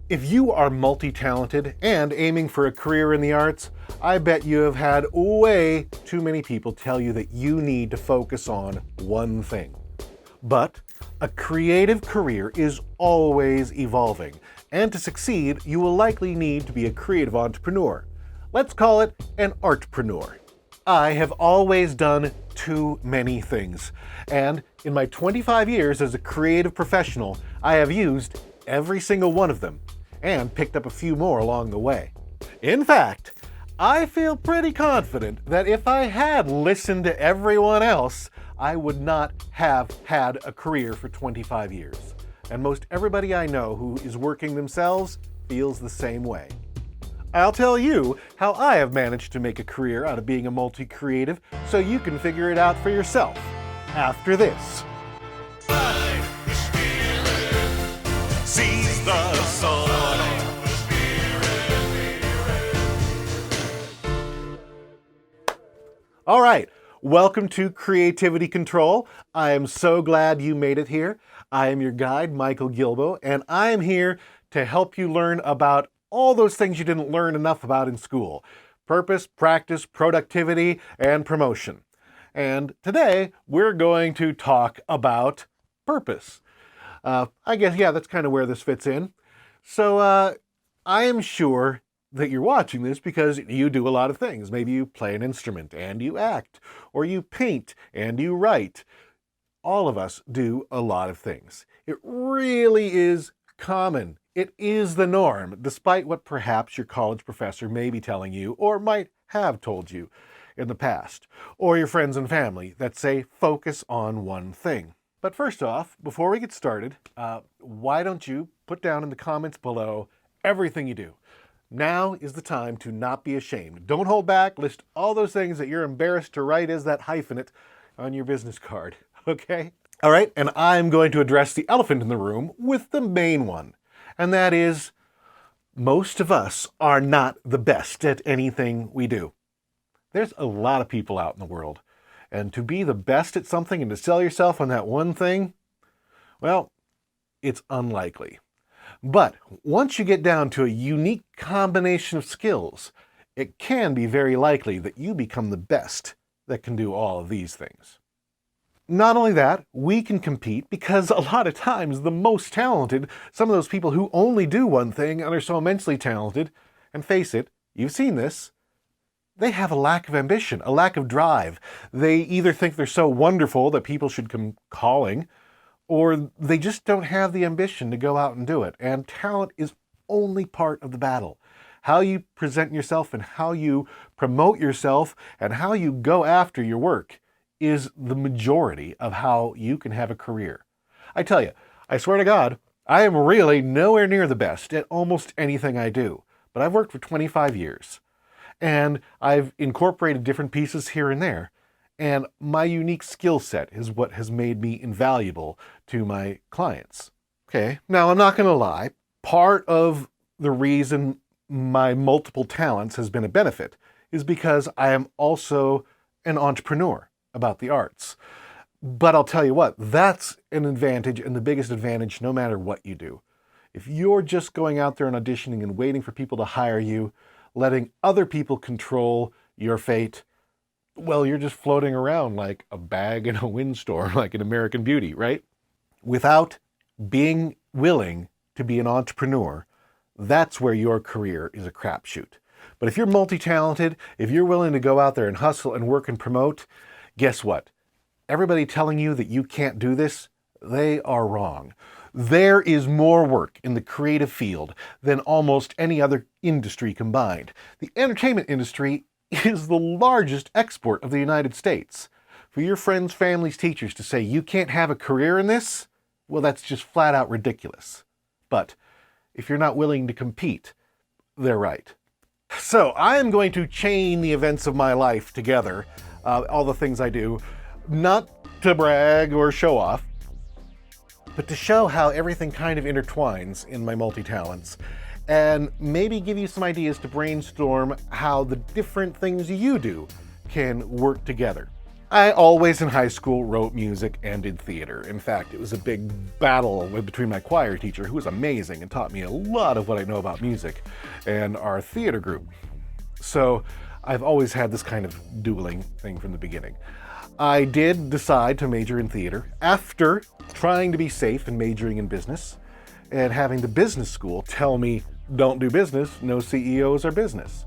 If you are multi-talented and aiming for a career in the arts, I bet you have had way too many people tell you that you need to focus on one thing. But a creative career is always evolving, and to succeed, you will likely need to be a creative entrepreneur. Let's call it an artpreneur. I have always done too many things, and in my 25 years as a creative professional, I have used every single one of them and picked up a few more along the way. In fact, I feel pretty confident that if I had listened to everyone else, I would not have had a career for 25 years. And most everybody I know who is working themselves feels the same way. I'll tell you how I have managed to make a career out of being a multi-creative so you can figure it out for yourself after this. Seize the sword. All right, welcome to Creativity Control. I am so glad you made it here. I am your guide, Michael Gilboe, and I am here to help you learn about all those things you didn't learn enough about in school. Purpose, practice, productivity, and promotion. And today, we're going to talk about purpose. I guess, yeah, that's kind of where this fits in. So I am sure that you're watching this because you do a lot of things. Maybe you play an instrument and you act, or you paint and you write. All of us do a lot of things. It really is common. It is the norm, despite what perhaps your college professor may be telling you or might have told you in the past, or your friends and family that say focus on one thing. But first off, before we get started, why don't you put down in the comments below everything you do? Now is the time to not be ashamed. Don't hold back. List all those things that you're embarrassed to write as that hyphenate on your business card, okay? All right, and I'm going to address the elephant in the room with the main one, and that is most of us are not the best at anything we do. There's a lot of people out in the world, and to be the best at something and to sell yourself on that one thing, well, it's unlikely. But once you get down to a unique combination of skills, it can be very likely that you become the best that can do all of these things. Not only that, we can compete because a lot of times the most talented, some of those people who only do one thing and are so immensely talented, and face it, you've seen this, they have a lack of ambition, a lack of drive. They either think they're so wonderful that people should come calling, or they just don't have the ambition to go out and do it. And talent is only part of the battle. How you present yourself and how you promote yourself and how you go after your work is the majority of how you can have a career. I tell you, I swear to God, I am really nowhere near the best at almost anything I do. But I've worked for 25 years. And I've incorporated different pieces here and there. And my unique skill set is what has made me invaluable to my clients. Okay, now I'm not going to lie. Part of the reason my multiple talents has been a benefit is because I am also an entrepreneur about the arts. But I'll tell you what, that's an advantage and the biggest advantage no matter what you do. If you're just going out there and auditioning and waiting for people to hire you, letting other people control your fate, well, you're just floating around like a bag in a windstorm, like an American Beauty, right? Without being willing to be an entrepreneur, that's where your career is a crapshoot. But if you're multi-talented, if you're willing to go out there and hustle and work and promote, guess what? Everybody telling you that you can't do this, they are wrong. There is more work in the creative field than almost any other industry combined. The entertainment industry is the largest export of the United States. For your friends, families, teachers to say you can't have a career in this, well, that's just flat out ridiculous. But if you're not willing to compete, they're right. So I am going to chain the events of my life together, all the things I do, not to brag or show off, but to show how everything kind of intertwines in my multi-talents, and maybe give you some ideas to brainstorm how the different things you do can work together. I always in high school wrote music and did theater. In fact, it was a big battle between my choir teacher, who was amazing and taught me a lot of what I know about music, and our theater group. So I've always had this kind of dueling thing from the beginning. I did decide to major in theater after trying to be safe and majoring in business and having the business school tell me, don't do business, no CEOs or business.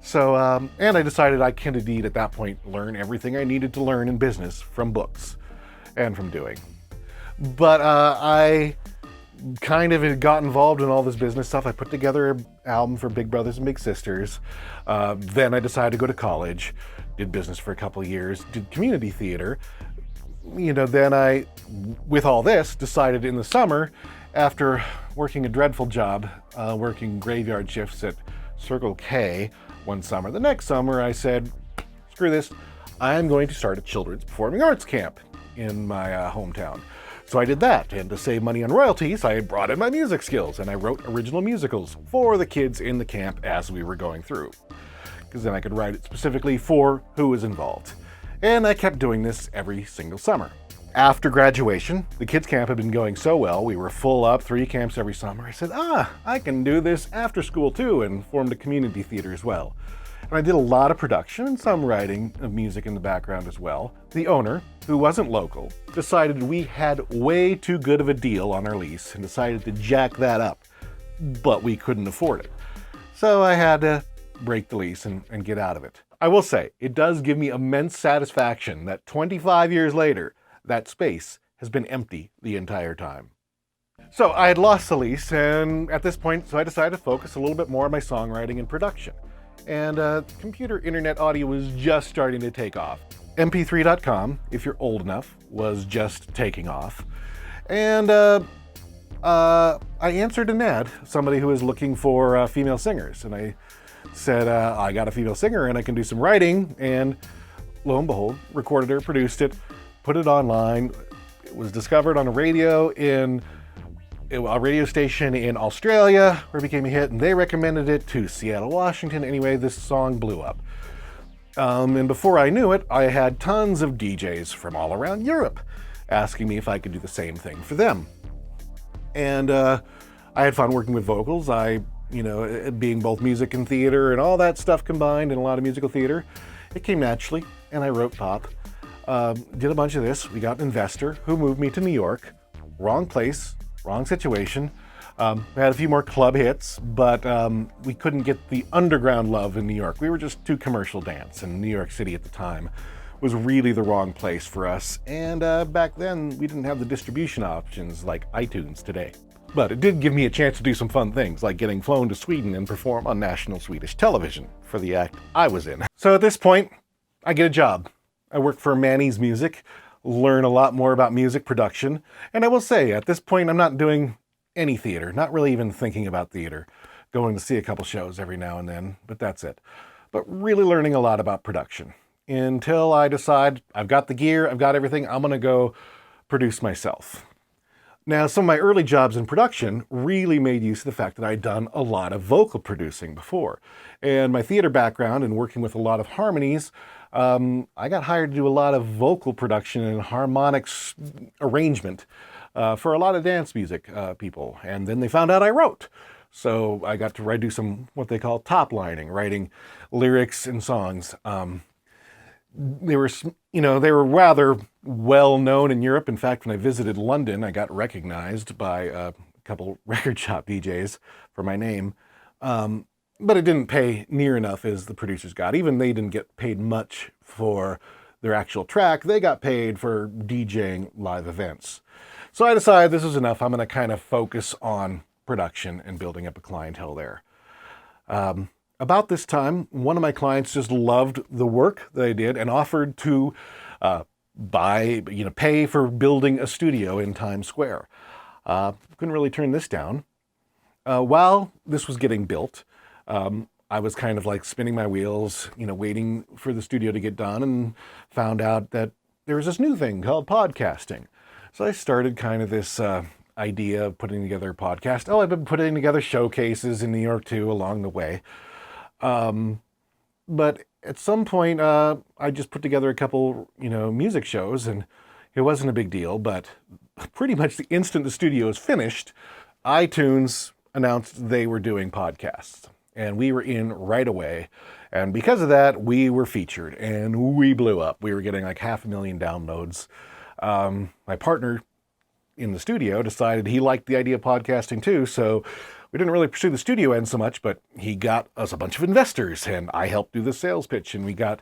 So, and I decided I can indeed at that point learn everything I needed to learn in business from books and from doing. But I kind of got involved in all this business stuff. I put together an album for Big Brothers and Big Sisters. Then I decided to go to college, did business for a couple of years, did community theater. Then I, with all this, decided in the summer, after working a dreadful job, working graveyard shifts at Circle K one summer. The next summer I said, screw this, I'm going to start a children's performing arts camp in my hometown. So I did that, and to save money on royalties, I brought in my music skills, and I wrote original musicals for the kids in the camp as we were going through, because then I could write it specifically for who was involved. And I kept doing this every single summer. After graduation, the kids' camp had been going so well, we were full up, 3 camps every summer. I said, I can do this after school too, and formed a community theater as well. And I did a lot of production and some writing of music in the background as well. The owner, who wasn't local, decided we had way too good of a deal on our lease and decided to jack that up, but we couldn't afford it. So I had to break the lease and get out of it. I will say, it does give me immense satisfaction that 25 years later, that space has been empty the entire time. So I had lost the lease, and at this point, I decided to focus a little bit more on my songwriting and production. And computer internet audio was just starting to take off. MP3.com, if you're old enough, was just taking off. And I answered an ad, somebody who was looking for female singers. And I said, I got a female singer and I can do some writing. And lo and behold, recorded her, produced it, put it online. It was discovered on a radio station in Australia, where it became a hit, and they recommended it to Seattle, Washington. Anyway, this song blew up. And before I knew it, I had tons of DJs from all around Europe asking me if I could do the same thing for them. And I had fun working with vocals. Being both music and theater and all that stuff combined in a lot of musical theater, it came naturally, and I wrote pop. Did a bunch of this. We got an investor who moved me to New York. Wrong place, wrong situation. We had a few more club hits, but we couldn't get the underground love in New York. We were just too commercial dance, and New York City at the time was really the wrong place for us. And back then, we didn't have the distribution options like iTunes today. But it did give me a chance to do some fun things, like getting flown to Sweden and perform on national Swedish television for the act I was in. So at this point, I get a job. I work for Manny's Music, learn a lot more about music production, and I will say, at this point, I'm not doing any theater, not really even thinking about theater, going to see a couple shows every now and then, but that's it. But really learning a lot about production, until I decide I've got the gear, I've got everything, I'm gonna go produce myself. Now, some of my early jobs in production really made use of the fact that I'd done a lot of vocal producing before. And my theater background and working with a lot of harmonies, I got hired to do a lot of vocal production and harmonics arrangement for a lot of dance music people. And then they found out I wrote. So I got to do some what they call top lining, writing lyrics and songs. They were rather well known in Europe. In fact, when I visited London, I got recognized by a couple record shop DJs for my name. But it didn't pay near enough as the producers got. Even they didn't get paid much for their actual track. They got paid for DJing live events. So I decided this was enough. I'm going to kind of focus on production and building up a clientele there. About this time, one of my clients just loved the work that I did and offered to pay for building a studio in Times Square. Couldn't really turn this down. While this was getting built, I was kind of like spinning my wheels, waiting for the studio to get done, and found out that there was this new thing called podcasting. So I started kind of this idea of putting together a podcast. I've been putting together showcases in New York too along the way. But at some point, I just put together a couple, music shows, and it wasn't a big deal, but pretty much the instant the studio was finished, iTunes announced they were doing podcasts, and we were in right away. And because of that, we were featured, and we blew up. We were getting like 500,000 downloads. My partner in the studio decided he liked the idea of podcasting too, so we didn't really pursue the studio end so much, but he got us a bunch of investors, and I helped do the sales pitch, and we got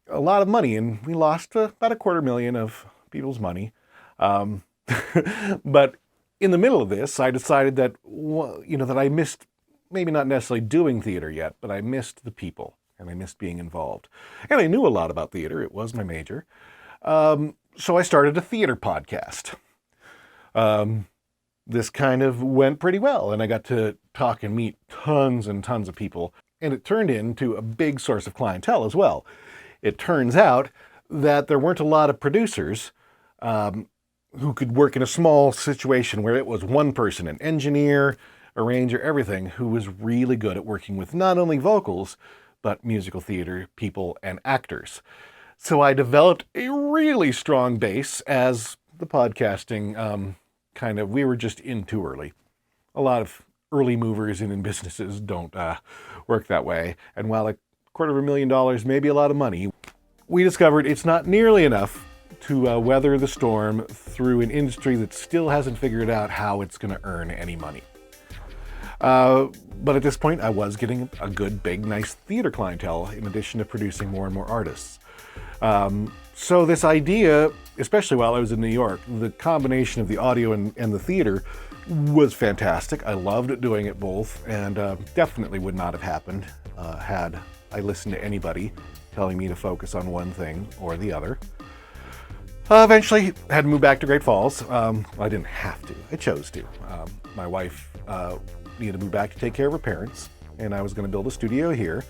a lot of money, and we lost about $250,000 of people's money. But in the middle of this, I decided that, that I missed, maybe not necessarily doing theater yet, but I missed the people, and I missed being involved. And I knew a lot about theater. It was my major. So I started a theater podcast. This kind of went pretty well, and I got to talk and meet tons and tons of people, and it turned into a big source of clientele as well. It turns out that there weren't a lot of producers who could work in a small situation where it was one person, an engineer, arranger, everything, who was really good at working with not only vocals, but musical theater people and actors. So I developed a really strong base as the podcasting we were just in too early. A lot of early movers in businesses don't work that way. And while $250,000 may be a lot of money, we discovered it's not nearly enough to weather the storm through an industry that still hasn't figured out how it's going to earn any money. But at this point, I was getting a good, big, nice theater clientele in addition to producing more and more artists. So this idea, especially while I was in New York, the combination of the audio and the theater was fantastic. I loved doing it both, and definitely would not have happened had I listened to anybody telling me to focus on one thing or the other. Eventually had to move back to Great Falls. I didn't have to, I chose to. My wife needed to move back to take care of her parents, and I was going to build a studio here.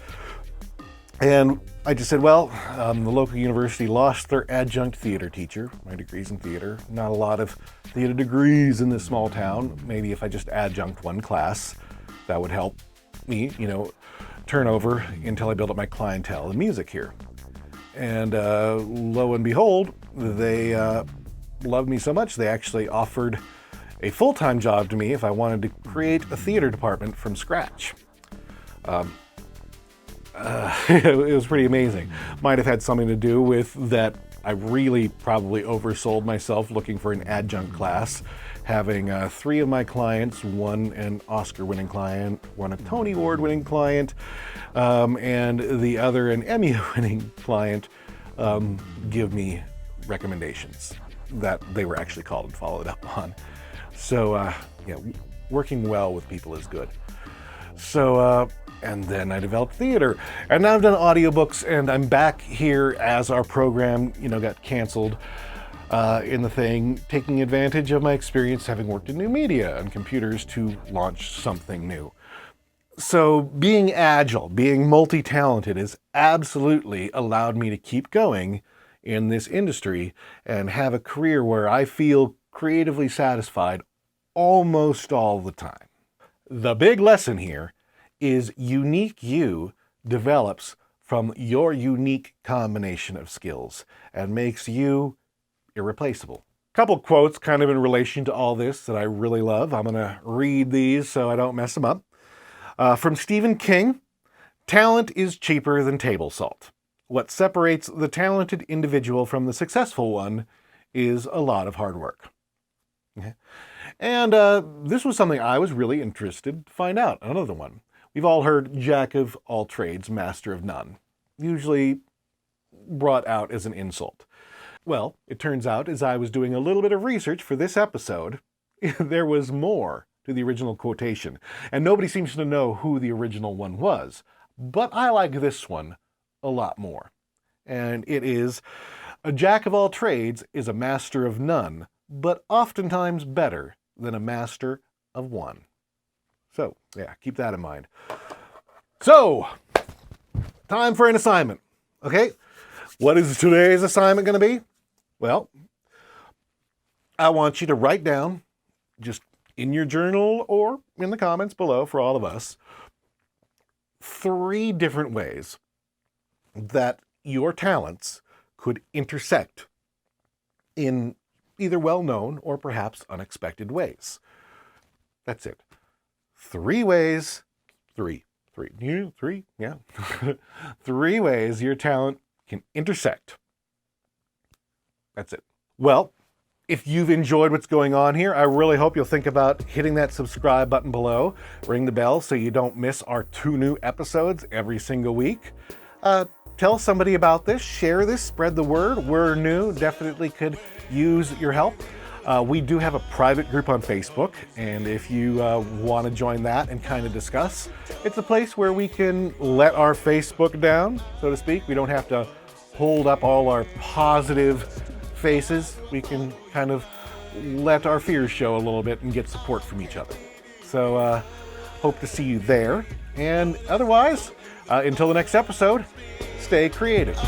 And I just said, well, the local university lost their adjunct theater teacher. My degree's in theater. Not a lot of theater degrees in this small town. Maybe if I just adjunct one class, that would help me, turn over until I build up my clientele in music here. And lo and behold, they loved me so much, they actually offered a full-time job to me if I wanted to create a theater department from scratch. It was pretty amazing. Might have had something to do with that I really probably oversold myself looking for an adjunct class, having 3 of my clients, one an Oscar-winning client, one a Tony Award-winning client, and the other an Emmy-winning client, give me recommendations that they were actually called and followed up on. So, working well with people is good. So, and then I developed theater, and now I've done audiobooks, and I'm back here as our program, got canceled in the thing, taking advantage of my experience having worked in new media and computers to launch something new. So being agile, being multi-talented has absolutely allowed me to keep going in this industry and have a career where I feel creatively satisfied almost all the time. The big lesson here is unique you develops from your unique combination of skills and makes you irreplaceable. Couple quotes kind of in relation to all this that I really love. I'm going to read these so I don't mess them up. From Stephen King, talent is cheaper than table salt. What separates the talented individual from the successful one is a lot of hard work. Okay. And this was something I was really interested to find out. Another one. We've all heard jack of all trades, master of none, usually brought out as an insult. Well, it turns out as I was doing a little bit of research for this episode, there was more to the original quotation, and nobody seems to know who the original one was. But I like this one a lot more. And it is, a jack of all trades is a master of none, but oftentimes better than a master of one. So, yeah, keep that in mind. So, time for an assignment. Okay, what is today's assignment going to be? Well, I want you to write down, just in your journal or in the comments below for all of us, 3 different ways that your talents could intersect in either well-known or perhaps unexpected ways. That's it. 3 ways, three, yeah. 3 ways your talent can intersect. That's it. Well, if you've enjoyed what's going on here, I really hope you'll think about hitting that subscribe button below, ring the bell so you don't miss our 2 new episodes every single week. Tell somebody about this, share this, spread the word. We're new, definitely could use your help. We do have a private group on Facebook, and if you want to join that and kind of discuss, it's a place where we can let our Facebook down, so to speak. We don't have to hold up all our positive faces. We can kind of let our fears show a little bit and get support from each other. So hope to see you there. And otherwise, until the next episode, stay creative.